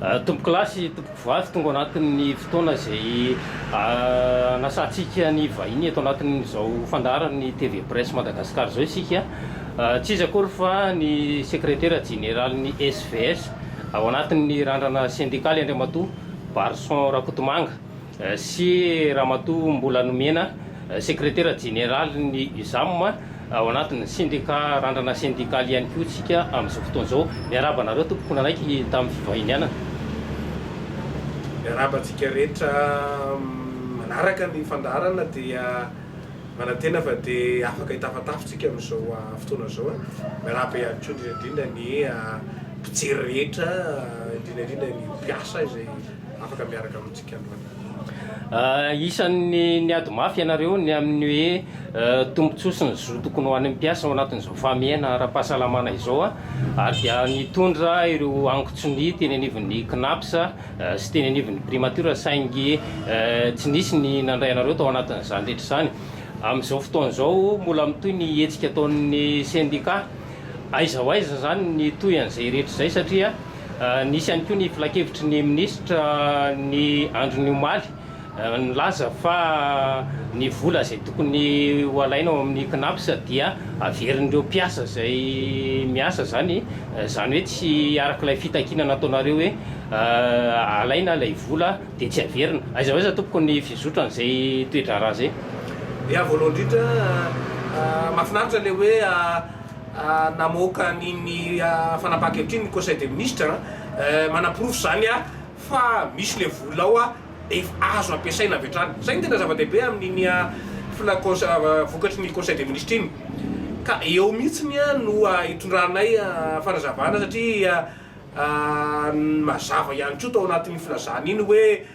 tompo klasy tompoko vavy tonga anatin'ny fotoana zay nasantsika ny vahiny eto anatin'izao fandaharany TV Presse Madagasikara zao isika tsy izy akory fa ny secrétaire général ny SVS ao anatin'ny randrana syndikaly Andriamatoa Barson Rakotomanga sy Ramatoa Mbolanomena secrétaire général ny USAM ao anatin'ny syndicat randrana syndikaly ihany koa tsika amin'izao fotoana zao miarabanareo tompoko nanaiky tamin'ny fivahinianana. Miarabantsika rehetra manaraka ny fandaharana dia manantena fa dia afaka hitafatafotsika amin'izao fotoana zao miaraba ihany koa indrindra ny mpijery rehetra indrindra ny mpiasa izay afaka miaraka amintsika androany. Isan'ny niady mafy ianareo ny amin'ny hoe tombontsoa sy ny zo tokony ho an'ny mpiasa ao anatin'izao famihana ara-pahasalamana izao ary dia nitondra ireo angotsony teny anivon'ny CNAPS sy teny anivon'ny primature saingy tsy nisy ny nandray anareo tao anatin'izany rehetra izany. Amin'izao fotoana izao mbola mitoy ny hetsika ataon'ny syndicat aiza ho aiza zany ny toy an'izay rehetra izay satria nisy ihany koa ny filakevitry ny ministra ny Andro Niomaly nilaza fa ny vola zay tokony ho alaina ao amin'ny CNAPS dia averin'ireo mpiasa zay miasa zany hoe tsy arak'ilay fitakiana nataonareo hoe alaina ilay vola dia tsy averina. Aiza ho aiza tompoko ny fizotra an'izay toetra raha zay? Ia, voalohany indrindra mahafinaritra le hoe namoaka ny fanapahan-kevitra iny ny conseil des ministres manaporofo zany fa misy le vola ao efa azo ampiasaina avy hatrany. Zay ny tena zava-dehibe amin'iny vokatry ny conseil des ministres iny ka eo mihitsiny no hitondranay fanazavana satria mazava ihany koa tao anatin'ny filazana iny hoe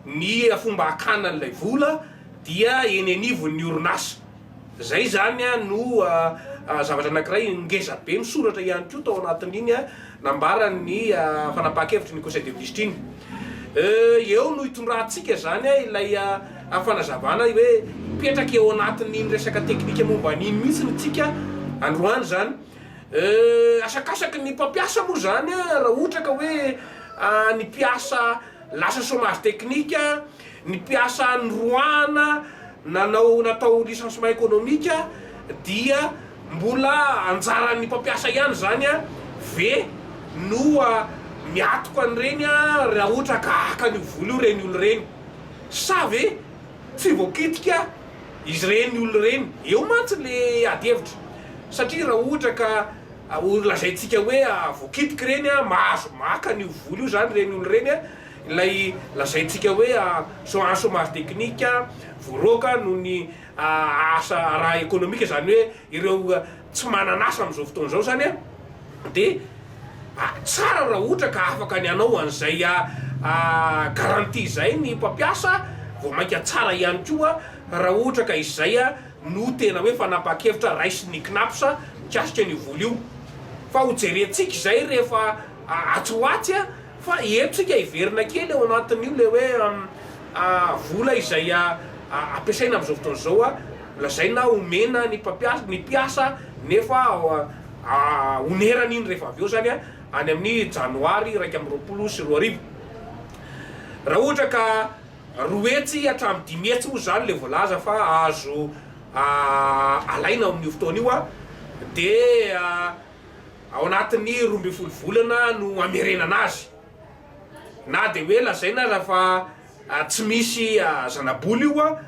ny fomba hakana an'ilay vola dia eny anivon'ny orinasa. Zay zany no zavatra anankiray ngeza be misoratra ihany koa tao anatin'iny nambaran'ny fanapahan-kevitry ny conseil des ministres iny. Eo no hitondrantsika zany ilay fanazavana hoe mipetraka eo anatin'iny resaka teknika momba an'iny mihitsy tsika androany zany. Asakasaky ny mpampiasa moa zany raha ohatra ka hoe ny mpiasa lasa chômage teknika, ny mpiasa androana natao licenciement économique dia mbola anjaran'ny mpampiasa ihany zany ve no miatoka an'ireny raha ohatra ka aka ny vola io reny olo reny sa ve tsy voakitika izy reny olo reny. Eo mantsy le ady-hevitra satria raha ohatra ka lazaintsika hoe voakitika reny mahazo maka ny vola io zany reny olo reny ilay lazaintsika hoe chômage technique voaroka no ny asa raha économique zany hoe ireo tsy mananasa amin'izao fotoana zao zany dia tsara raha ohatra ka afaka ny anao an'izay garantie zay ny mpampiasa vao mainka tsara ihany koa raha ohatra ka izay no tena hoe fanapahan-kevitra raisiny CNAPS mikasika ny vola io fa ho jerentsika izay rehefa atsoatsy fa etsika hiverina kely ao anatin'io le hoe vola izay ampiasaina amin'izao fotoana zao lazaina omena ny mpiasa nefa onerana iny rehefa avy eo zany any amin'ny janoary 2024. Raha ohatra ka roetsy hatramin'ny 5 hetsy moa zany le voalaza fa azo alaina amin'io fotoana io dia ao anatin'ny 12 volana no amerenana azy na dia hoe lazaina raha fa tsy misy zanaboly io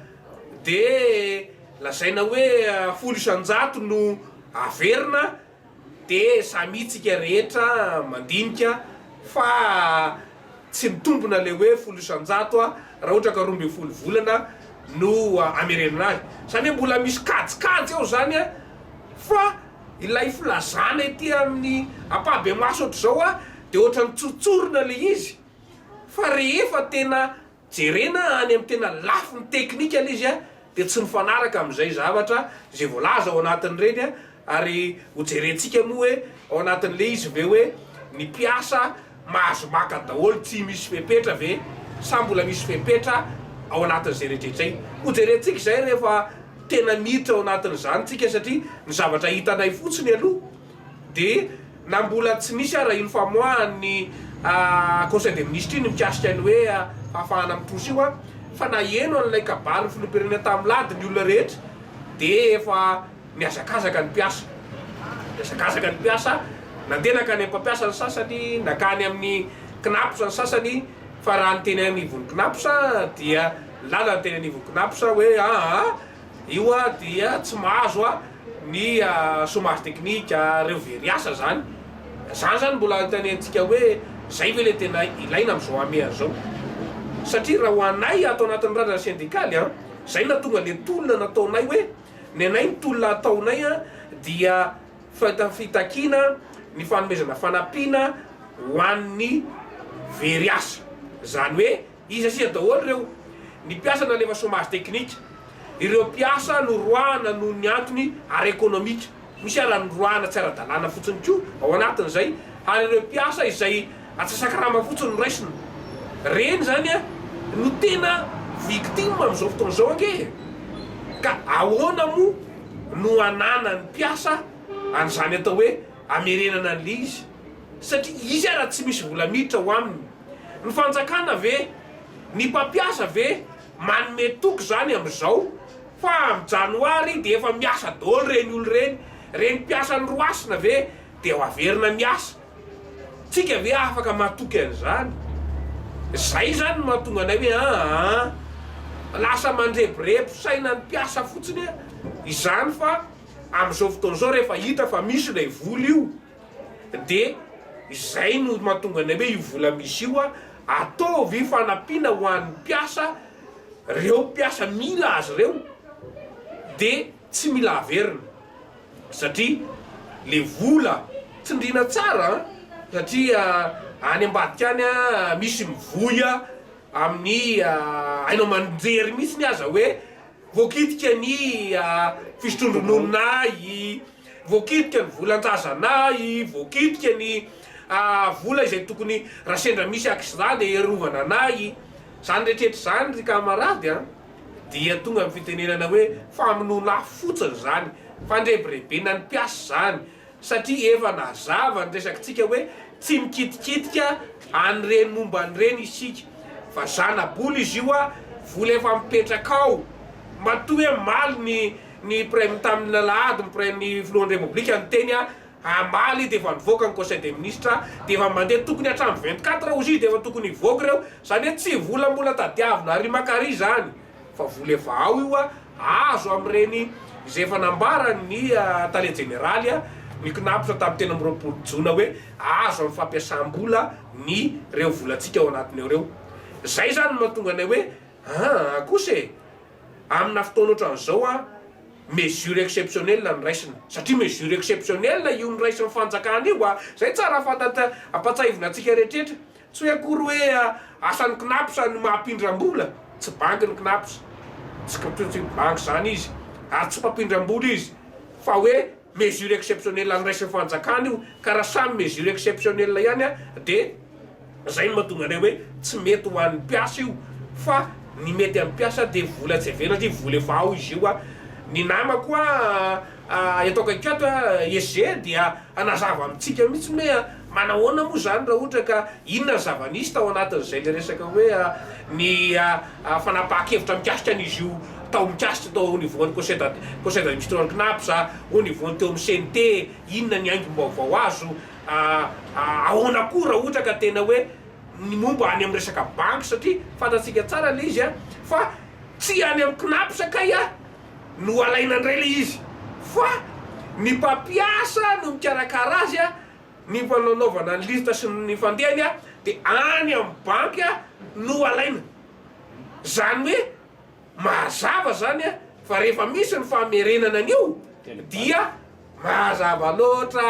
dia lazaina hoe 100,000 no averina dia samitsika rehetra mandinika fa tsy mitombona le hoe 100,000 raha ohatra ka 12 volana no amerenana azy. Zany hoe mbola misy kajikajy ao zany fa ilay filazana ety amin'ny ampabe maso ohatr'izao dia ohatra ny tsotsorona le izy fa rehefa tena jerena any amin'ny tena lafiny teknika le izy dia tsy mifanaraka amin'izay zavatra zay voalaza ao anatin'ireny ary ho jerentsika moa hoe ao anatin'le izy ve hoe ny mpiasa mahazo maka daholo tsy misy fepetra ve sa mbola misy fepetra ao anatin'izay rehetrarehetra. Ho jerentsika izay rehefa tena miditra ao anatin'izany tsika satria ny zavatra hitanay fotsiny aloha dia na mbola tsy nisy raha iny famoahany conseil des ministres iny mikasika ny hoe ahafahana mitrosy io a fa naheno an'ilay kabary filopirenena tamin'ny lady ny olona rehetra de efa niazakazaka ny mpiasa niazakazaka ny mpiasa nandeha nakany mpampiasa ny sasany nakany amin'ny knapsa ny sasany fa raha ny teny anivon'ny knapsa dia lala ny teny anivon'ny knapsa hoe io a dia tsy mahazo a ny chômage technique reo veriasa zany zany mbola tanentsika hoe zay ve le tena ilaina am'izao amea zao satria raha ho anay atao anatin'ny randrana syndikaly zay natonga le tolona nataonay hoe ny anay ny tolona ataonay dia fitakina ny fanomezana fanampiana ho an'ny veriasa zany hoe izy asia daholo reo ny mpiasa nalefa chômage technique ireo mpiasa no roana no ny antony ara économique misy ara ny roana tsy ara-dalàna fotsiny ko ao anatin'izay ary ireo mpiasa izay atsasakarama fotsiny raisina reny zany no tena victime am'izao fotoana zao ake ka ahoana mo no anana ny mpiasa an'izany atao hoe amerenana an'le izy satria izy raha tsy misy vola miditra ho aminy ny fanjakana ve ny mpampiasa ve manome toky zany am'izao fa am janoary de efa miasa daholo reny olo reny mpiasa ny roasina ve de ho averina miasa tsika ve afaka mahatoky an'izany zay zany no mahatonga anay hoe lasa mandreborebo saina ny mpiasa fotsiny izany fa am'izao fotoana zao rehefa hita fa misy lay vola io de izay no mahatonga anay hoe io vola misy io ataovy fanampiana ho an'ny mpiasa reo mpiasa mila azy reo de tsy mila averina satria le vola tsindrina tsara satria any ambadika any misy mivoya amin'ny hainao manjery mihitsy ny aza hoe voakitika ny fisotrondron'olonay voakitika ny volan-jazanay voakitika ny vola izay tokony raha sendra misy accident de erovana anay zany rehetrehtra zany ry kamarady dia tonga amin'ny fitenenana hoe famonoana fotsiny zany fandrebirebena ny mpiasa zany satria efa nazava ny resakitsika hoe tsy mikitikitika an'ireny momba an'ireny isika fa zanaboly izy io vola efa mipetraka ao matoa hoe maly ny tamin'ny lalahady ny filohan'ny repoblika ny teny amaly de efa nivoaka ny conseil des ministres de efa mandeha tokony hatramy 24 ozy de efa tokony hivoaka reo zany hoe tsy vola mbola tadiavina ary makary zany fa vola efa ao io azo am'ireny izay efa nambara ny tale generaly ny knapsa tamin'ny tena am'roapolo jona hoe azo amin'ny fampiasam-bola ny reo volantsika ao anatiny eo reo zay zany mahatonga anay hoe kose amina fotoana ohatran'izao mesure exceptionnelle ny raisina satria mesure exceptionnelle io ny raisiny fanjakana io zay tsara fantatra ampatsahivina atsika rehetrehtra tsy hoe akory hoe asan'ny knapsa ny mahampindram-bola tsy banky ny knapsa tsy banky zany izy ary tsy mpampindram-bola izy fa hoe mesure exceptionnelle ny raisiny fanjakana io ka raha samy mesure exceptionnelle ihany de zay no mahatonga anay hoe tsy mety ho an'ny mpiasa io fa ny mety amin'ny mpiasa de vola tsy averina satria vola efa ao izy io ny nama koa ataoko akato ese dia anazava amitsika mihitsy hoe manahoana moa zany raha ohatra ka inona ny zavanisy tao anatin'izay le resaka hoe ny fanapaha-kevitra mikasika an'izy io tao mikasika tao au nivoan'ny conseil d'administration knapsa au nivoan'ny teo amin'ny CNT inona ny aingom-baovao azo ahoana koa raha ohatra ka tena hoe ny momba any amin'ny resaka banky satria fantatsika tsara le izy fa tsy any amin'ny knapsa kay no alaina andray le izy fa ny mpampiasa no mikarakara azy ny fananaovana ny lista sy ny fandehany de any amin'ny banky no alaina zany hoe mazava zany fa rehefa misy ny famerenana an'io dia mazava loatra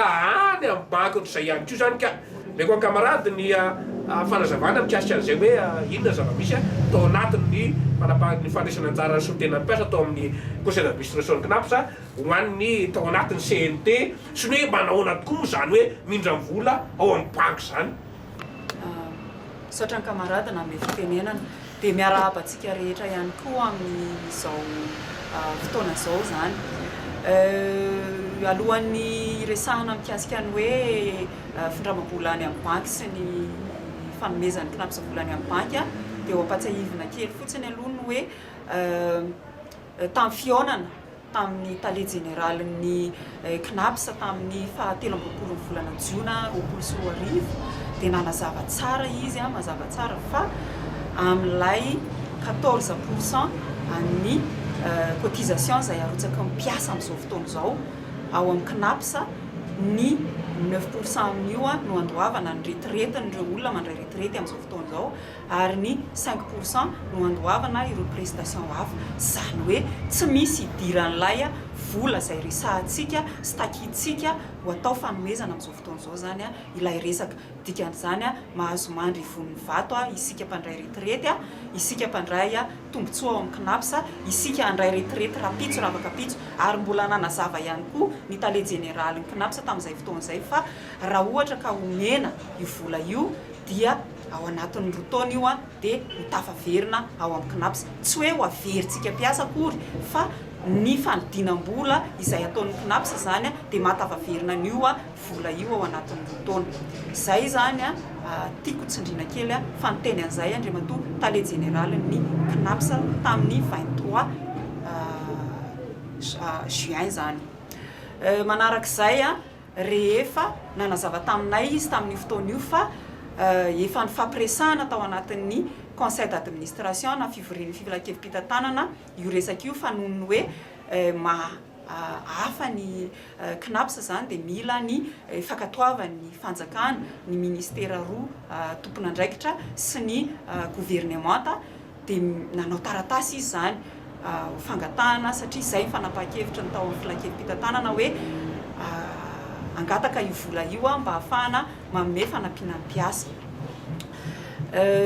any amin'ny banky zay ihany ko zany ka meko any kamarady ny fanazavana mikasika an'izay hoe inona zava-misy tao anatin'ny ny fandraisana anjara ny solotena mpiasa tao amin'ny conseil d'administration knapsa ho an'ny tao anatin'ny CNT sy ny hoe manahoana tokoa moa zany hoe mindra vola ao amin'ny banky zany saotra ny kamarady na ame fitenenana de miarahaba atsika rehetra ihany koa amin'izao fotoana zao zany alohan'ny resahana mikasika ny hoe findramam-bola any amin'ny banky sy ny fanomezany KNAPS volany amin'ny banky dia ho ampatsiahivina kely fotsiny aloha ny hoe tamin'ny fihaonana tamin'ny tale général'ny KNAPS tamin'ny 17 volana jiona 2021 dia nanazava tsara izy mazava tsara fa amin'ilay 14% ny cotisation izay arotsaka mipiasa amin'izao fotoana izao ao amin'ny KNAPS ny 9% amin'io no andohavana ny retraiten'ireo olona mandray retraite amin'izao fotoana izao ary ny 5% no andohavana ireo prestation hafa izany hoe tsy misy idiran'ilay vola izay resahantsika sy takitsika ho atao fanomezana amin'izao fotoana izao zany ilay resaka dikan'izany mahazo mandry von'ny vato isika mpandray retraite isika mpandray tombontsoa ao amin'ny KNAPS isika andray retraite rapitso ravaka pitso ary mbola nanazava ihany koa ny tale général ny KNAPS tamin'izay fotoana izay fa raha ohatra ka omena io vola io dia ao anatin'ny rotaona io dia ho tafaverina ao amin'ny KNAPS tsy hoe ho averintsika mpiasa akory fa ny fanodinam-bola izay ataon'ny KNAPS zany dia mahatafaverina an'io vola io ao anatin'ny rotaona izay zany tiako tsindrina kely fanoteny an'izay andriamatoa tale général ny KNAPS tamin'ny 23 juin zany manarak'izay rehefa nanazava taminay izy tamin'ny fotoana io fa efa nifampiresahana tao anatin'ny conseil d'administration na fivorian'ny fivelakevim-pitantanana io resaka io fa noho ny hoe hafa ny KNAPS zany dia mila ny fankatoavan'ny fanjakana ny ministera roa tompona andraikitra sy ny gouvernemanta dia nanao taratasy izy zany fangatahana satria izay fanapa-kevitra ny tao amin'ny filakevim-pitantanana hoe angataka io vola io mba ahafahana manome fanampiana mpiasa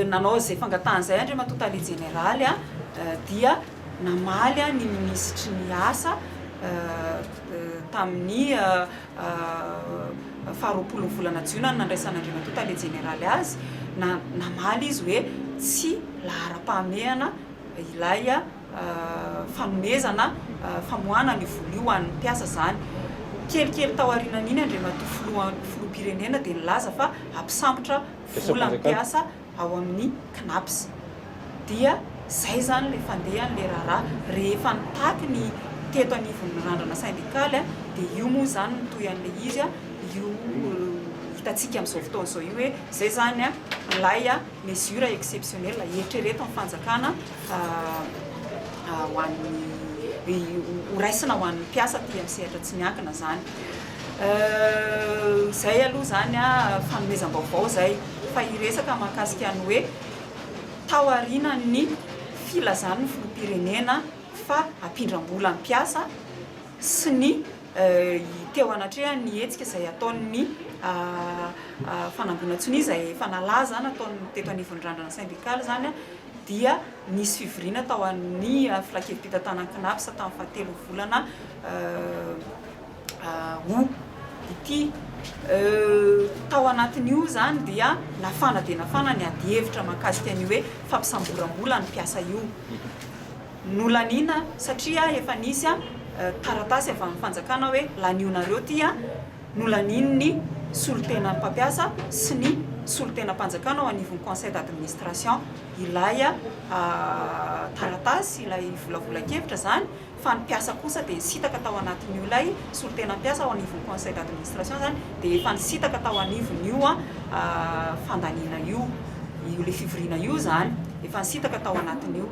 nanao izay fangatahana izay andriamatoa tale général dia namaly ny ministry ny asa tamin'ny 20 volana jiona nandraisan'andriamatoa tale général azy namaly izy hoe tsy lahara-pahamehana ilay fanomezana famohana ny vola io ho an'ny mpiasa zany kelikely tao arinan'iny andriamatoa filoham-pirenena dia nilaza fa ampisambotra vola mpiasa ao amin'ny KNAPS dia zay zany le fandeha le raharaha rehefa nitaky ny teto anivon'ny randrana syndikaly dia io moa zany nitoy an'le izy io hitatsika amin'izao fotoana izao io hoe zay zany ilay mesure exceptionnelle eritrereto amin'ny fanjakana ho an'ny horaisina ho an'ny mpiasa ty amin'ny sehatra tsy miankina zany zay aloha zany fanomezam-baovao zay fa iresaka mahakasika ny hoe tao arinany filazany ny filoham-pirenena fa ampindram-bola ny mpiasa sy ny teo anatreha ny hetsika izay ataon'ny fanangonantsony izay efa nalaza nataon'ny teto anivon'ny randrana syndikaly zany dia nisy fivoriana tao amin'ny filakevim-pitantanana KNAPS tamin'ny 17 volana ity tao anatin'io zany dia nafana dia nafana ny ady hevitra mahakasika ny hoe fampisamboram-bola ny mpiasa io nolanina satria efa nisy taratasy avy amin'ny fanjakana hoe laniona-reo ty nolanin'ny solotena ny mpampiasa sy ny solotena mpanjakana ao anivon'ny conseil d'administration ilay taratasy ilay volavolan-kevitra zany fa ny mpiasa kosa dia nisitaka tao anatin'io ilay solotena mpiasa ao anivon'ny conseil d'administration zany dia efa nisitaka tao anivon'io fandanina io le fivoriana io zany efa nisitaka tao anatin'io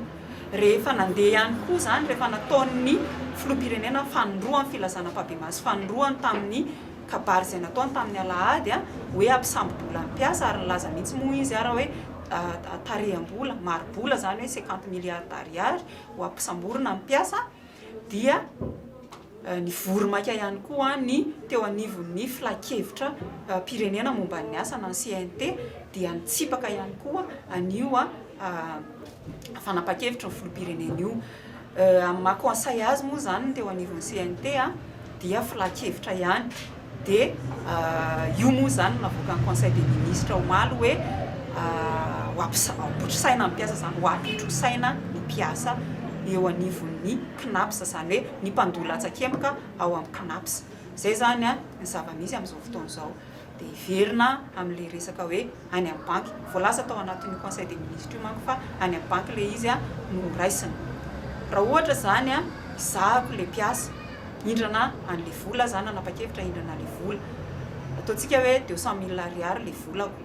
rehefa nandeha ihany koa zany rehefa nataon'ny filoham-pirenena fanondroany filazanam-pahabemasy fanondroany tamin'ny kabary izay nataony tamin'ny alahady hoe ampisambo-bola ny mpiasa ary nilaza mihitsy moa izy raha hoe taream-bola maro-bola zany hoe 50 milliards d'ariary ho ampisamborina ny mpiasa dia ny voromaika ihany koa ny teo anivon'ny filakevitra pirenena momba ny asa na ny CNT dia nitsipaka ihany koa anio fanapa-kevitra ny filoham-pirenena io amin'ny maha-conseil azy moa zany teo anivon'ny CNT dia filakevitra ihany dia io moa zany navoaka ny conseil des ministres omaly hoe hoapotro saina ny mpiasa zany ho apotro saina ny mpiasa eo anivon'ny KNAPS zany hoe ny mpandola atsakemboka ao amin'ny KNAPS zay zany ny zava-misy amin'izao fotoana izao dia hiverina amin'ilay resaka hoe any amin'ny banky voalaza tao anatin'ny conseil des ministres io manko fa any amin'ny banky ilay izy a no raisina raha ohatra zany a izahako ilay mpiasa hindrana an'ilay vola zany nanapa-kevitra hindrana ilay vola ataontsika hoe 200 000 ariary ilay volako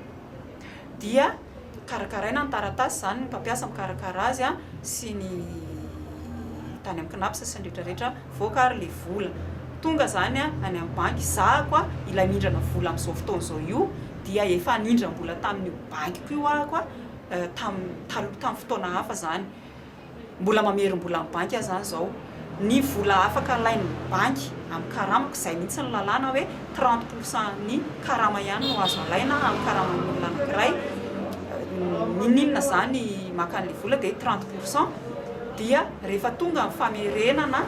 dia karakaraina ny taratasy zany ny mpampiasa mikarakara azy a sy ny tany amin'ny knapsa sy ny rehetrarehetra voakary ilay vola tonga zany a any amin'ny banky zahako a ilay mindrana vola amin'izao fotoana zao io dia efa nindram-bola tamin'io bankiko io ahako a tamin'ny fotoana hafa zany mbola mamerim-bola amin'ny banky a zany zao ny vola afaka alain'ny banky amin'ny karamako izay mihitsy ny lalàna hoe 30% ny karama ihany no azo alaina amin'ny karaman'olona anankiray ninona zany maka an'ilay vola dia 30% dia rehefa tonga amin'ny famerenana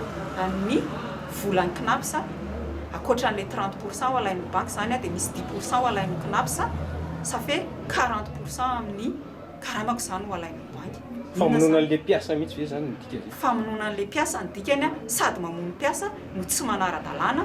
ny volan'ny knapsa akoatran'ilay 30% ho alain'ny banky zany a dia misy 10% ho alain'ny knapsa ça fait 40% amin'ny karamako zany ho alain'ny banky famonoana an'ilay mpiasa mihitsy ve zany midika zay famonoana an'ilay mpiasa ny dikany a sady mamono mpiasa no tsy manara-dalàna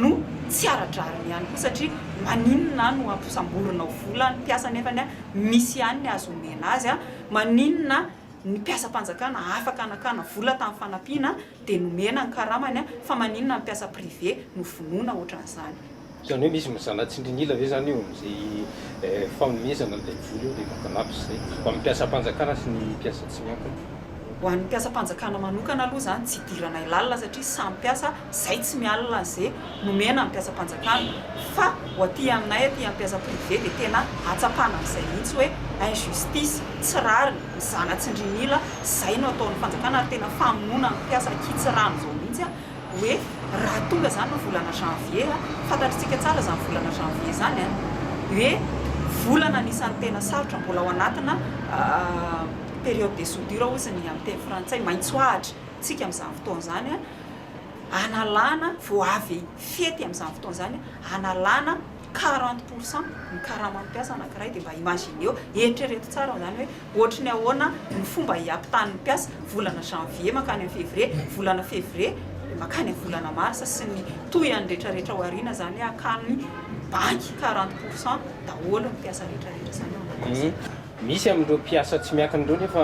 no tsy aradrariny ihany koa satria maninona no ampisamborona vola ny mpiasa nefany a misy ihany ny azo omena azy a maninona ny mpiasa-panjakana afaka anakana vola tamin'ny fanampiana dia nomena ny karamany a fa maninona ny mpiasa privé no vonoana ohatran'izany zany hoe misy mizanatsindrinila ve zany io am'izay fanomezana an'ilay vola io rehefa kanapy zay fa mpiasa-panjakana sy ny mpiasa tsy miankina ho an'ny mpiasa-panjakana manokana aloha zany tsy idirana ilalina satria samy mpiasa zay tsy mialina zay nomena ny mpiasa-panjakana fa ho aty aminay aty amin'ny mpiasa privé dia tena atsapana amin'izay mihitsy hoe injustice tsy rary mizanatsindrinila zay no ataon'ny fanjakana ary tena famonoana ny mpiasa kitsy rano zao mihitsy a hoe raha tonga zany no volana janvier a fantatritsika tsara zany volana janvier zany a hoe volana anisan'ny tena sarotra mbola ao anatina période de soudure oziny amin'ny teny frantsay maitsoahatra tsika amin'izany fotoana zany a analana vao avy fety amin'izany fotoana zany analana 40% ny karama mpiasa anankiray dia mba imagineo eritrereto tsara zany hoe ohatry ny ahoana ny fomba hiampitan'ny mpiasa volana janvier makany amin'ny février volana février makany amin'ny volana marsa sy ny toyany rehetrarehetra ho ariana zany akany banky 40% daholo ny mpiasa rehetrarehetra zany misy amin'ireo mpiasa tsy miankina ireo nefa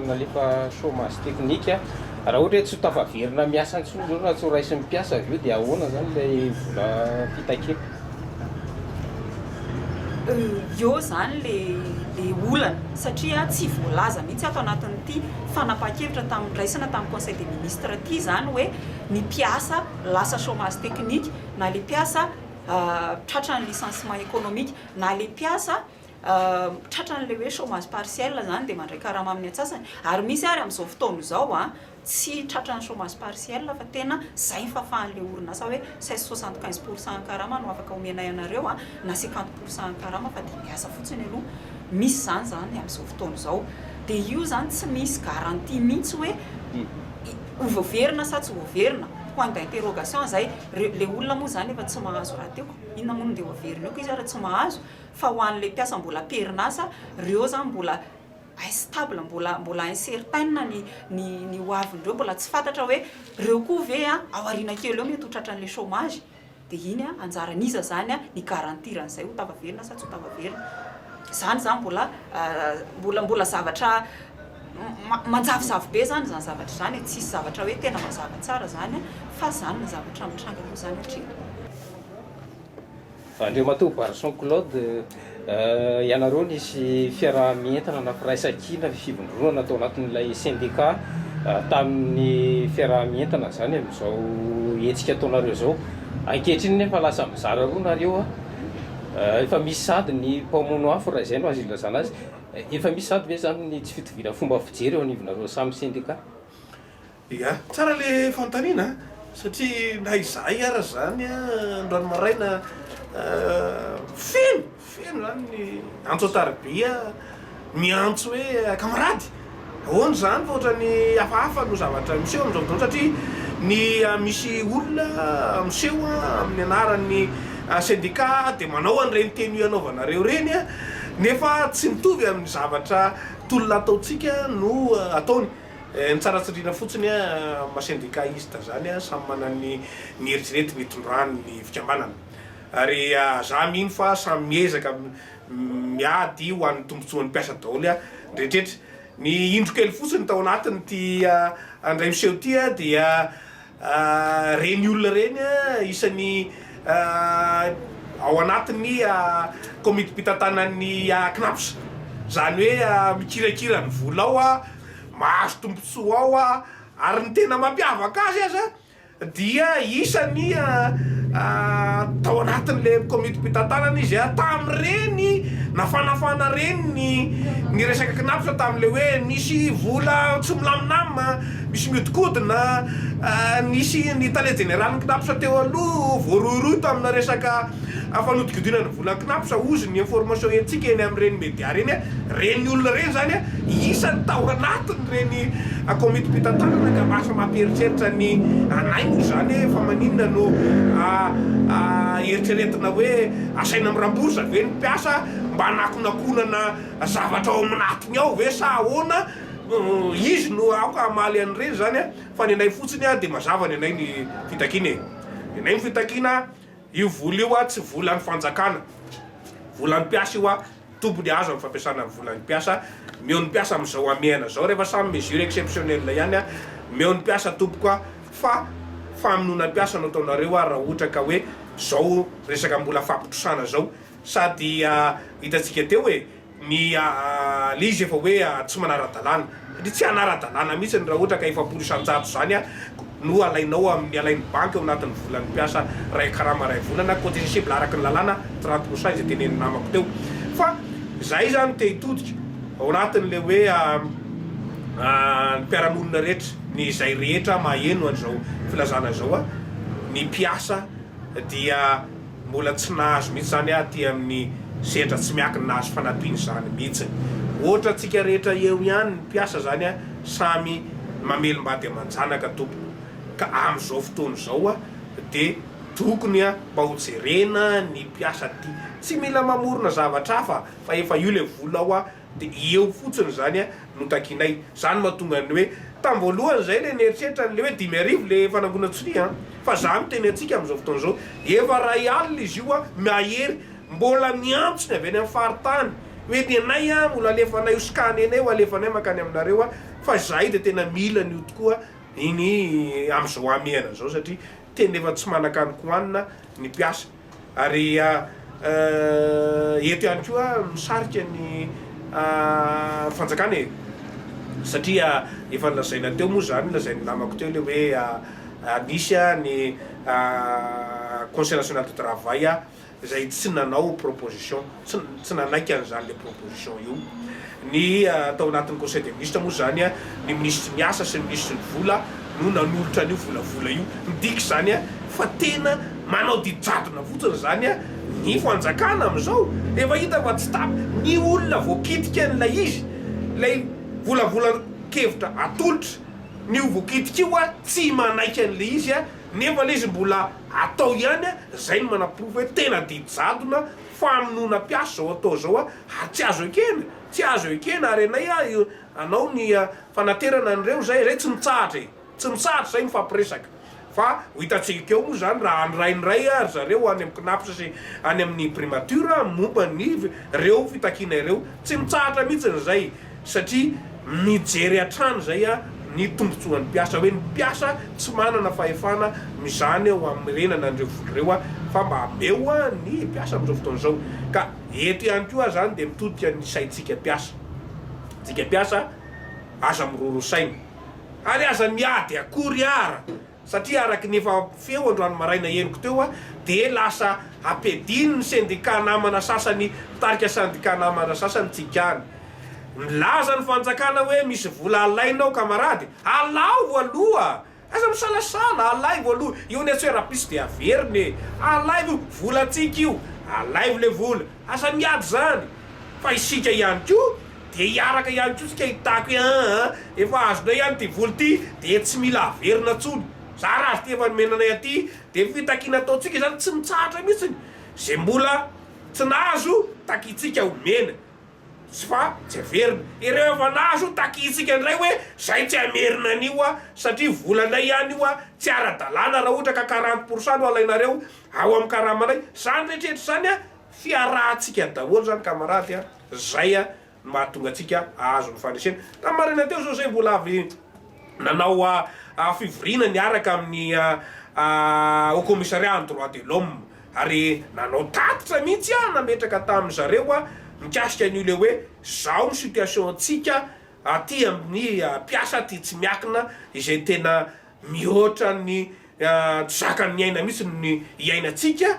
nalefa chômage technique raha ohatra hoe tsy tafaverina miasa ntsony zao raha tsy ho raisin'ny mpiasa avy eo dia ahoana zany ilay vola fitakeko eo zany le olana satria tsy voalaza mihitsy ato anatin'ity fanapahan-kevitra raisina tamin'ny conseil des ministres ty zany hoe ny mpiasa lasa chômage technique na le mpiasa tratrany licenciement économique na le mpiasa tratrany le hoe chômage partiel zany dia mandray karama amin'ny atsasany ary misy ary amin'izao fotoana izao a tsy tratrany chômage partiel fa tena zay fahafahan'le orinasa hoe 75% karama no afaka omena ianareo a na 50% karama fa dia miasa fotsiny aloha misy zany amin'izao fotoana izao dia io zany tsy misy garantie mihitsy hoe voaverina sa tsy voaverina point d'interrogation zay le olona moa zany efa tsy mahazo raha teoko inona moa no dia voaverina eo ko izy raha tsy mahazo fa ho an'le mpiasa mbola perinasa reo zany mbola instable mbola incertaine ny hoavindreo mbola tsy fantatra hoe reo koa ve a ao ariana kely eo mety ho tratran'le chômage dia iny a anjaran'iza zany a ny garantiran'izay ho tavaverina sa tsy ho tavaverina zany zany mbola zavatra manjavozavo be zany zavatra zany tsisy zavatra hoe tena mazava tsara zany fa zany na zavatra mitranga koa zany hatrina andreo matao Barson Claude ianareo nisy fiarahamientana na firaisan-kina fivondronana natao anatin'ilay syndicat tamin'ny fiarahamientana zany amin'izao hetsika ataonareo zao ankehitriny nefa lasa mizara roa nareo efa misy sady ny mpamono afo raha izay no azo ilazana azy efa misy sady ve zany ny tsy fitovina fomba fijery eo anivonareo samy syndicat ia tsara le fanontaniana satria na izahay ara zany androany maraina feno zany ny antso ataribia miantso hoe kamarady ahoana zany fa ohatra ny hafahafa no zavatra miseho amin'izao fotoana satria ny misy olona miseho amin'ny anaran'ny syndicat dia manao an'ireny teny anaovanareo reny a nefa tsy mitovy amin'ny zavatra tolona ataontsika no ataony ny tsaratsirina fotsiny a masyndicaiste zany a samy manany ny eritrerety mitondroany ny fikambanana ary za mino fa samy miezaka miady ho an'ny tombontsoan'ny mpiasa daholo ndrehetrehtra ny indro kely fotsiny tao anatiny ty andray miseho ty dia reny olona reny isan'ny ao anatiny komity mpitantanan'ny knaps zany hoe mikirakira ny vola ao mahazo tombontsoa ao ary ny tena mampiavaka azy aza dia isan'ny tao anatin'le komity mpitantanana izy tam'ireny nafanafana reny ny resaka knaps tam'le hoe misy vola tsy milaminamina misy miodikodina nisy ny tale général knaps teo aloha voaroiroy tamina resaka fanodikodinany vola knaps ozy ny information entsika eny am'ireny média reny olona reny zany isany tao anatiny reny komity mpitantanana ka masa mampieritreritra ny anainy zany fa maninona no eritreretina hoe asaina am'rambory za ve ny mpiasa mba anakonakonana zavatra ao aminatiny ao ve sa ahoana izy no aoka amaly an'ireny zany fa ny anay fotsiny de mazava ny anay ny fitakina ny anay ny fitakina io vola io tsy volan'ny fanjakana volan'ny mpiasa io tompony azo amin'ny fampiasana ny volan'ny mpiasa meo ny mpiasa am'izao amiana zao rehefa samy mesure exceptionnel ihany meo ny mpiasa tompoka fa faminona mpiasa no ataonareo raha ohatra ka hoe zao resaka mbola fampitrosana zao sady hitatsika teo hoe ny le izy efa hoe tsy manara-dalàna satria tsy anara-dalàna mihitsy raha ohatra ka efapolo isan-jato zany no alainao amin'ny alain'ny banky ao anatin'ny volan'ny mpiasa ray karama ray volana cotisable araky ny lalàna 30% izy teneny namako teo fa zay zany te hitodika ao anatin'le hoe ny mpiaramonina rehetra ny zay rehetra maheno an'izao filazana zao ny mpiasa dia mbola tsy nahazo mihitsy zany ty amin'ny sehatra tsy miaky nahazo fanapiny zany mihitsy ohatra tsika rehetra eo ihany ny mpiasa zany samy mamelombady amanjanaka tompo ka am'izao fotoana zao de tokony mba ho jerena ny mpiasa ty tsy mila mamorona zavatra hafa fa efa io le vola ao de eo fotsiny zany no takinay zany mahatonga ny hoe tamvoalohany zay le nieritreritra le hoe 10,000 le fanangonantsony fa za miteny atsika am'izao fotoana zao efa ray alina izy io mahery mbola miantsony avy any amin'ny faritany hoe ny anay mbola alefanay osikany anay alefanay makany aminareo fa zay de tena mila nio tokoa iny am'izao amiana zao satria tena efa tsy manakanyko anina ny mpiasa ary eto ihany koa misarika ny fanjakana satria efa lazaina teo moa zany lazainy namako teo le hoe nisy ny conseil national de travail zay tsy nanao proposition tsy nanaiky an'izany le proposition io ny tao anatin'ny conseil des ministres moa zany ny ministre miasa sy ny ministre ny vola no nanolotra an'io volavola io midiky zany fa tena manao didijadona fotsiny zany ny fanjakana am'izao efa hita fa tsy tapy ny olona voakitika an'ilay izy lay volavola kevitra atolotra ny voakitika io tsy manaiky an'le izy nefa le izy mbola atao ihany zay no manaprofy hoe tena didijadona faminona mpiasa zao atao zao tsy azo ekena tsy azo ekena ary anay anao ny fanaterana an'ireo zay tsy mitsahatra zay mifampiresaka fa ho hitatsika eo moa zany raha anrainiray ary zareo any amin'ny knaps sy any amin'ny primature momba ny reo fitakina ireo tsy mitsahatra mihitsy zay satria mijery atrano zay ny tombontsoan'ny mpiasa hoe ny mpiasa tsy manana fahefana mizany eo amin'ny renana an'ireo voloreo fa mba meo ny mpiasa am'izao fotoana zao ka eto ihany koa zany de mitodika ny saitsika mpiasa tsika mpiasa aza mirorosaina ary aza miady akory ara satria araky nefa feo androany maraina henoko teo de lasa ampediny ny syndicat namana sasany mitarika syndicat namana sasany tsikany milaza ny fanjakana hoe misy vola alainao kamarady alao aloha aza misalasala alaivo aloha io ny atsoe rapisy de averiny alaivo vola tsika io alaivo le vola aza miady zany fa isika ihany ko de iaraka ihany ko tsika hitako hoe efa azonao ihany ty vola ty de tsy mila averina tsony za raha ty efa nomenanay aty de fitakina ataotsika zany tsy mitsahatra mihitsiny zay mbola tsy nahazo takitsika omena tsy fa tsy averina ireo efa nazo takitsika indray hoe zay tsy amerina an'io a satria volanay ihany io a tsy ara-dalàna raha ohatra ka 40% no alainareo ao amin'ny karamanay zany rehetrehitra zany a fiarahantsika daholo zany kamarady a zay a mahatonga atsika azo ny fandresena tamarina teo zao zay mbola avy nanao fivorina niaraka amin'ny au commissariat en droit de l'homme ary nanao tatitra mihitsy a nametraka tamin'ny zareo a mikasika an'io le hoe zao ny situation antsika aty amin'ny mpiasa ty tsy miakina izay tena mihoatra ny zakany aina mihitsy ny iainantsika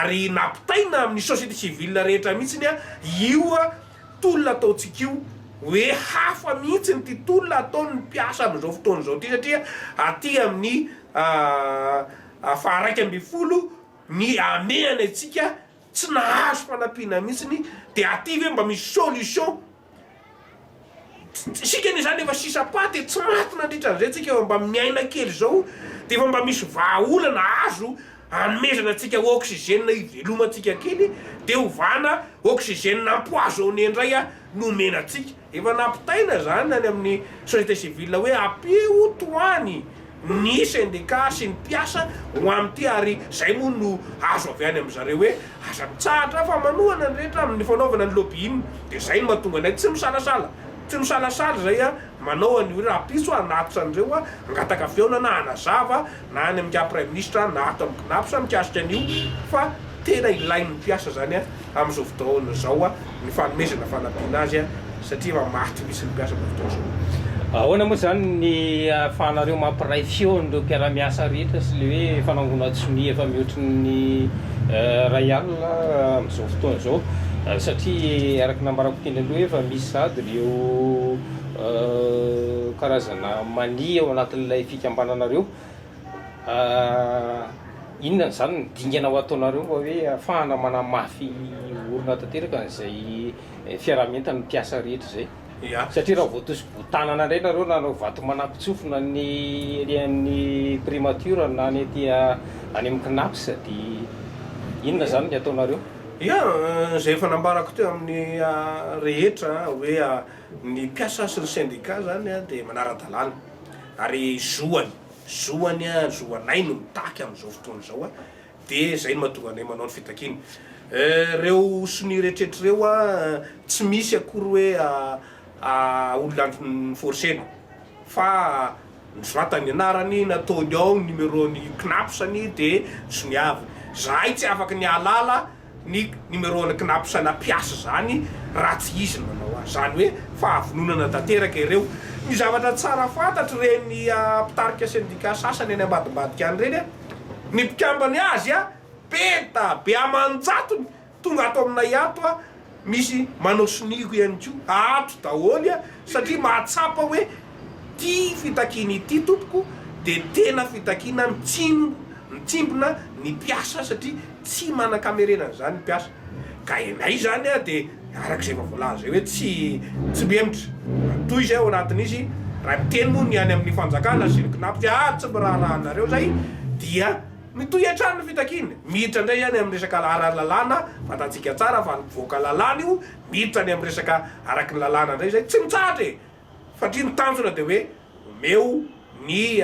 ary nampitaina amin'ny société civile rehetra mihitsy a io a tolona ataontsika io hoe hafa mihitsy ny ty tolona ataony mpiasa amin'izao fotoana zao ty satria aty amin'ny faha 1/10 ny ameana atsika tsy nahazo fanampiana mihitsiny de aty ve mba misy solution sikany zany efa sisapaty tsy maty nandritra an'izay tsika efa mba miaina kely zao de efa mba misy vahaolana azo anomezana atsika oxygène ivelomatsika kely de ovana oxygène empoisonné indray a nomena atsika efa nampitaina zany any amin'ny société civile hoe apio toany ny syndicat sy ny mpiasa ho am'ty ary zay moa no azo avy any am'zareo hoe aza mitsahatra fa manohana ny rehetra amin'ny fanaovana ny lobbying de zay no mahatonga anay tsy misalasala zay a manao any hoe raha piso anatitra an'ireo a angataka feonana anazava na any amin'ny prime ministre na ato amin'ny knaps mikasika an'io fa tena ilain'ny mpiasa zany a am'izao fotoana zao a ny fanomezana fanampiana azy a satria efa maty misy ny mpiasa amin'ny fotoana zao. Ahoana moa zany ny ahafahanareo mampiray feon'ireo mpiara-miasa rehetra sy le hoe fanangonana tsony efa mihoatry ny ray alina amin'izao fotoana zao satria araky nambarako teny aloha efa misy sady ireo karazana mania ao anatin'ilay fikambananareo inona zany ny dinganao ataonareo mba hoe ahafahana manamafy olona tanteraka n'izay fiaramientana ny mpiasa rehetra zay satria raha voatosy botanana indray nareo nanao vato manampitsofona ny primature na ny aty any amin'ny knaps di inona zany ny ataonareo? Zay fanambarako teo amin'ny rehetra hoe ny mpiasa sy ny syndicat zany a de manara-dalàna ary zoanay no mitaky amin'izao fotoana zao a de zay no mahatonga anay manao ny fitakiny reo sony rehetrehitra reo a tsy misy akory hoe olona ny forsena fa nizoatany anarany nataony ao numéro-ny knapsany de soniavy zahay tsy afaky ny alala ny numéro-ny knapsana mpiasa zany raha tsy izy manao azy zany hoe fahavononana tanteraka ireo ny zavatra tsara fantatry reny mpitarika syndicat sasany any ambadimbadika any reny a ny mpikambany azy a peta be amanjatony tonga ato aminay ato a misy manao soniko ihany ko ato daholy a satria mahatsapa hoe ty fitakiny ity tompoko de tena fitakina mitsimbona ny mpiasa satria tsy manan-kamerenana zany ny mpiasa ka inay zany a de arak'izay efa voalaza zay hoe tsy memitra toy zay ao anatin'izy raha miteny moa ny any amin'ny fanjakana sy ny knapy tsy miraharahanareo zay dia mitoy atrano fitakiny miditra indray zany amin'ny resaka ara-lalàna fatatsika tsara fa nivoaka lalàna io miditra any amin'ny resaka araky ny lalàna indray zay tsy mitsahatra fatria ny tanjona de hoe omeo ny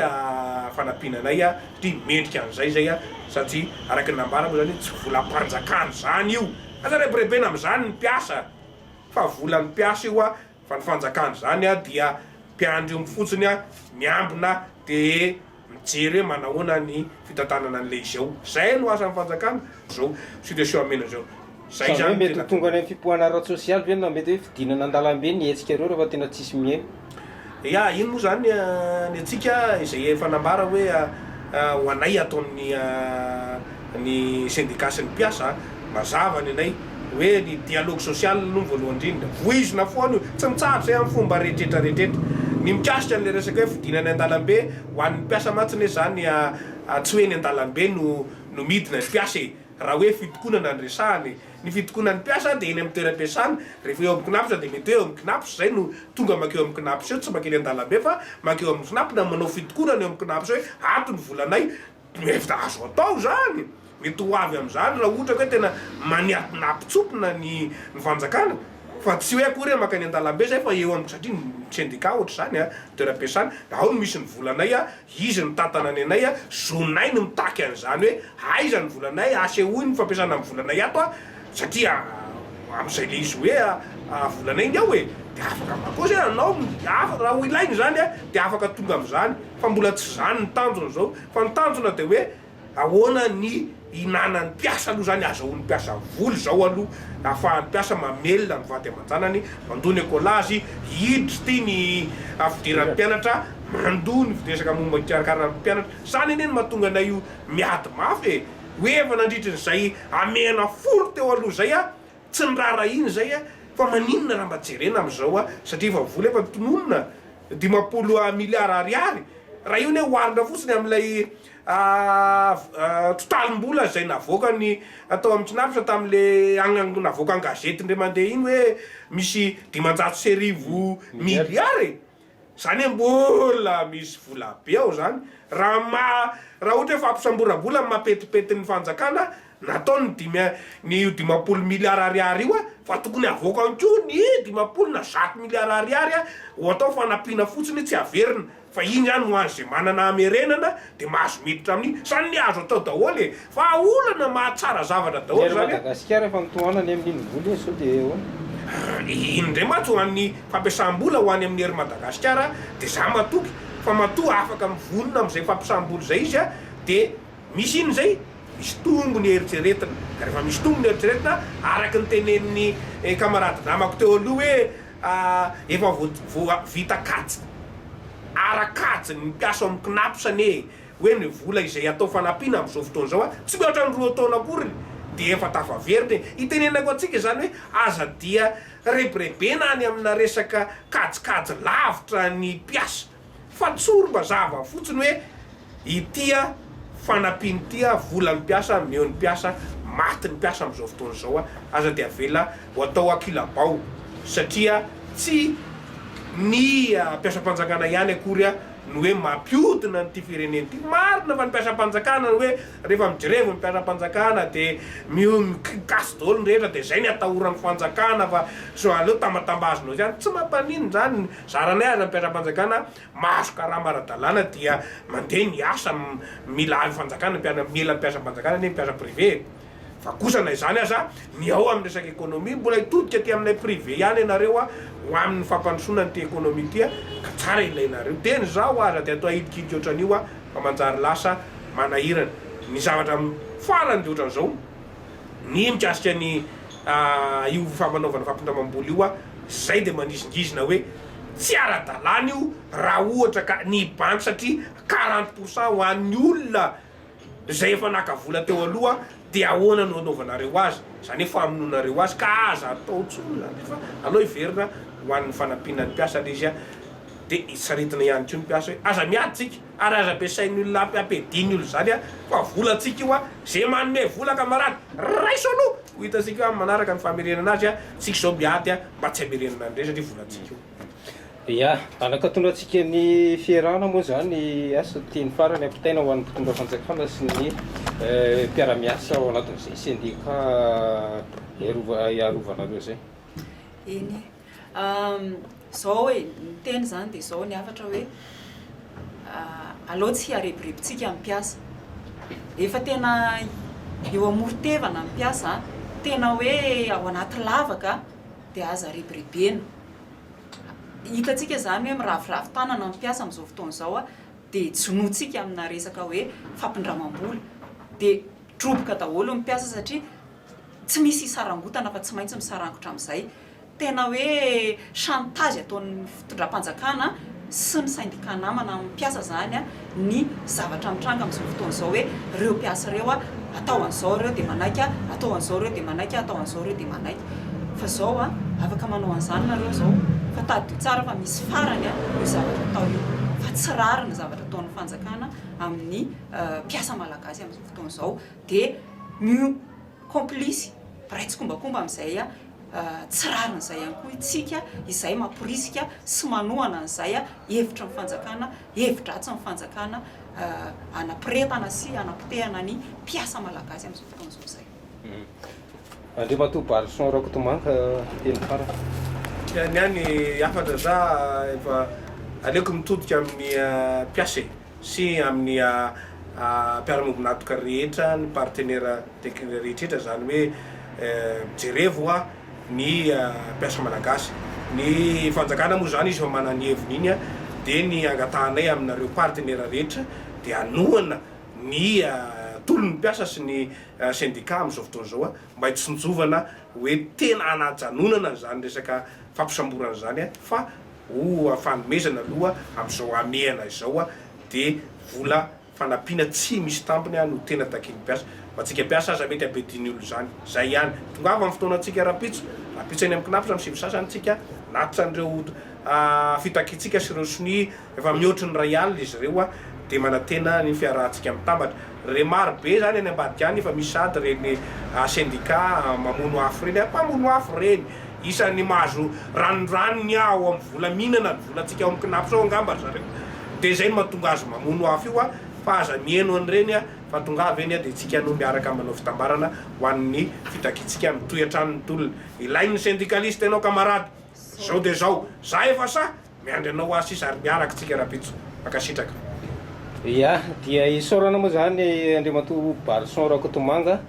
fanampinanay a ty mendrika an'izay zay a satria araky ny nambara moa zany tsy volam-panjakany zany io aza reberebena am'zany ny mpiasa fa volan'ny mpiasa io a fa ny fanjakany zany a dia mpiandry io fotsiny a miambina de mijery hoe manahoana ny fitantanana an'le izy ao zay no asa ny fanjakana zao situation amena zao zay zany mety tonga any amin'ny fipohana ara sosialy ve na mety hoe fidinana an-dalambe ny hetsika reo rehefa tena tsisy miaina ino moa zany ny atsika izay efa nambara hoe ho anay ataon'ny ny syndicat sy ny mpiasa mazava ny anay hoe ny dialogue social no voalohany indrindra voizina foana io tsy mitsahatra zay amin'ny fomba rehetrarehetra ny mikasitra an'le resaka hoe fidinany an-dalambe ho an'ny mpiasa matsiny zany tsy hoe ny an-dalambe no midina ny mpiasa raha hoe fitokonana ny resahany ny fitokonany mpiasa de eny amin'ny toeram-piasana rehefa eo amin'ny knapsa de mety eo amin'ny knaps zay no tonga makeo amin'ny knaps eo tsy makely an-dalambe fa makeo amin'ny knapy na manao fitokonana eo amin'ny knaps hoe ato ny volanay efa azo atao zany mety ho avy am'zany raha ohatra hoe tena maniatina ampitsopona ny fanjakana fa tsy hoe akory makany an-dalambe zay fa eo amiko satria syndicat ohatra zany a toeram-piasana ao no misy ny volanay a izy ny tantana any anay a zonay no mitaky an'izany hoe aiza ny volanay asehoy ny fampiasana amin'ny volanay ato a satria am'izay le izy hoe volanay ny ao hoe de afaka mako zay anao afaka raha ho ilainy zany a de afaka tonga am'izany fa mbola tsy zany ny tanjona zao fa ny tanjona de hoe ahoana ny inanany mpiasa aloha zany azahoan'ny mpiasa voly zao aloha ahafahan'ny mpiasa mamelona ny vady aman-janany mandony ekolazy hiditry ty ny fidiran'ny mpianatra mandoa ny fidiresaka momba karakarana mpianatra zany eny mahatonga anay io miady mafy hoe efa nandritran'izay amena folo teo aloha zay a tsy ny rara iny zay a fa maninona raha mba jerena am'izao a satria efa vola efa tononona 50 miliara ariary raha io ne hoarina fotsiny am'ilay totalim-bola zay navoaka ny atao amin'ny tsinapitra tam'le navoaka an gazety ndre mandeha iny hoe misy 500 miliary zany hoe mbola misy vola be ao zany raha ohatra hoe fampisamborabola mapetipety ny fanjakana nataony ny 50 miliara ariary io a fa tokony avoaka anko ny 50 na 100 miliara ariary a ho atao fanampiana fotsiny tsy averina fa iny zany ho an'izay manana amerenana de mahazo miditra amin'iny zany ny azo atao daholy fa olana mahatsara zavatra daholy zany Madagasikara efa mitohanany amin'iny vola sao de iny ndray matsy ho an'ny fampiasam-bola ho any amin'ny hery Madagasikara de za matoky fa matoa afaka mivonona am'izay fampiasam-bola zay izy a de misy iny zay misy tombony eritreretina ka rehefa misy tombony eritreretina araky ny tenen'ny camarade namako teo aloha hoe efa vita katsy arakatsy ny mpiasa amin'ny knapsany hoe ny vola izay atao fanampiana am'izao fotoana zao a tsy mihoatra ny 2 taona akory de efa tafaveriny itenenako atsika zany hoe aza dia rebrebe na any amina resaka kajikajy lavitra ny mpiasa fa tsoro mazava fotsiny hoe itya fanampiany tya vola ny mpiasa meo ny mpiasa maty ny mpiasa am'izao fotoana zao a aza de avela ho atao akilabao satria tsy ny mpiasam-panjakana ihany akory a no hoe mampiodina nyty fireneny ty marina fa ny mpiasam-panjakana no hoe rehefa mijerevo ny mpiasam-panjakana de mikasy daholo ny rehetra de zay ny atahoran'ny fanjakana fa so aleo tamatambazinao zany tsy mampanino zany zaranay aza mpiasam-panjakana mahazo karaha maradalàna dia mandeha ny asa mila avy fanjakana mila mpiasam-panjakana ne mpiasa privé fa kosa na izany aza ny ao amin'ny resaky ekonomia mbola hitodika ty aminay privé ihany ianareo a ho amin'ny fampandrosoana ty ekonomia ty a ka tsara ilainareo teny zao aza de atao ahidikidy ohatran'io a fa manjary lasa manahirana ny zavatra farany de ohatran'izao ny mikasika ny io fampanaovana fampindramam-bola io a zay de manizingizina hoe tsy ara-dalàna io raha ohatra ka ny banky satria 40% ho an'ny olona zay efa naka vola teo aloha de ahoana no anaovanareo azy zany hoe famonoanareo azy ka aza atao tsony zany fa aleo iverina ho an'ny fanampiana ny mpiasa le izy a de isaretina ihany ko ny mpiasa hoe aza miadytsika ary aza ampiasain'ny olona ampiadiny olo zany a fa volatsika io a zay manome vola kamarady raiso aloha ho hitatsika manaraka ny famerenana azy a tsika zao miady a mba tsy hamerenana andray satria volatsika io ya anakatondratsika ny fiarahana moa zany asa tiany farany ampitaina ho an'ny mpitondra fanjakana sy ny mpiara-miasa ao anatin'izay syndicat iarovana zay eny zao hoe ny teny zany de zao ny afatra hoe aleo tsy hiarebirebitsika amin'ny mpiasa efa tena eo amorotevana amin'ny mpiasa tena hoe ao anaty lavaka de aza rebirebena hitatsika zany hoe miraviravy tanana amin'ny mpiasa am'izao fotoana zao a de jonotsika amina resaka hoe fampindramam-bola de troboka daholo mpiasa satria tsy misy sarangotana fa tsy maintsy misarangotra am'izay tena hoe chantage ataon'ny fitondram-panjakana sy ny syndicat namana amin'ny mpiasa zany a ny zavatra mitranga am'izao fotoana zao hoe reo mpiasa reo a atao an'izao reo de manaiky a atao an'izao reo de manaiky atao an'izao reo de manaiky fa zao a afaka manao an'izany nareo zao fa tadio tsara fa misy farany a io zavatra atao io fa tsy rary ny zavatra ataon'ny fanjakana amin'ny mpiasa malagasy am'izao fotoana zao de mio complice raitsy kombakomba am'izay a tsy rary n'izay ihany koa itsika izay mamporisika sy manohana an'izay a hevitra ny fanjakana hevitra-tsy ny fanjakana anapiretana sy anapitehana ny mpiasa malagasy am'izao fotoana zao zay Andriamatoa Barson Rakotomanga teny farany. Niany afatra za efa aleoko mitodika amin'ny mpiasa sy amin'ny mpiara-miombinatoka rehetra ny partenaire teknika rehetra zany hoe mijerevo a ny mpiasa malagasy. Ny fanjakana moa zany izy fa manana ny heviny iny dia ny angatahanay aminareo partenaire rehetra dia anohana ny tolon'ny mpiasa sy ny syndicat amin'izao fotoana zao mba hitsonjovana hoe tena anajanonana zany resaka fampisamborana zany fa ho fanomezana aloha amin'izao amehana izao dia vola fanampiana tsy misy tampony no tena takin'ny mpiasa. Matsika mpiasa aza mety abediny olo zany zay ihany tongava amin'ny fotoanantsika rapitso any amin'ny knapsa amin'ny sivy sasany tsika natitra an'ireo fitakitsika sy ireo sony efa mihoatry ny ray alina izy ireo dia manantena ny fiarahantsika mitambatra. Re maro be zany any ambadika any efa misy sady reny syndicat mamono afo reny mpamono afo reny isan'ny mahazo ranondranony ao amin'ny vola mihinana ny volantsika ao amin'ny knapsa ao angamba zareo dia zay no mahatonga azy mamono afo io fa aza mieno an'ireny fa tongava eny dia tsika no miaraka manao fitambarana ho an'ny fitakitsika mitoy antranony tolona. Ilain'ny syndicaliste ianao kamarady zao dia zao za efa sa miandry anao asy ary miaraka tsika rapitso makasitraka. Ya dia isaorana moa zany Andriamatoa Barson Rakotomanga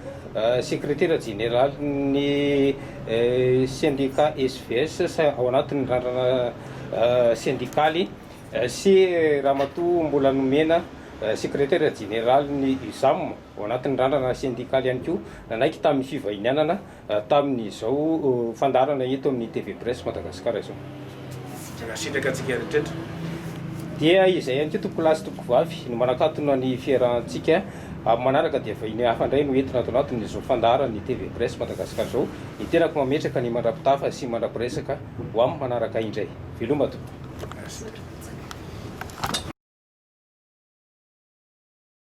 secrétaire général ny syndicat SVS ao anatin'ny randrana syndikaly sy Ramatoa mbola nomena secrétaire général ny USAM ao anatin'ny randrana syndikaly ihany koa nanaiky tamin'ny fivahinianana tamin'izao fandarana eto amin'ny TV Presse Madagasikara izao. Makasitraka tsika rehetra. Dia izay ihany koa tompo lasy tompo vavy no manakatona ny fiarahantsika manaraka dia vahiny hafa indray no entina ato anatin'izao fandara ny TV Presse Madagasikara izao niterako mametraka ny mandrapitafa sy mandrapiresaka ho amin'ny manaraka indray. Veloma tompoko.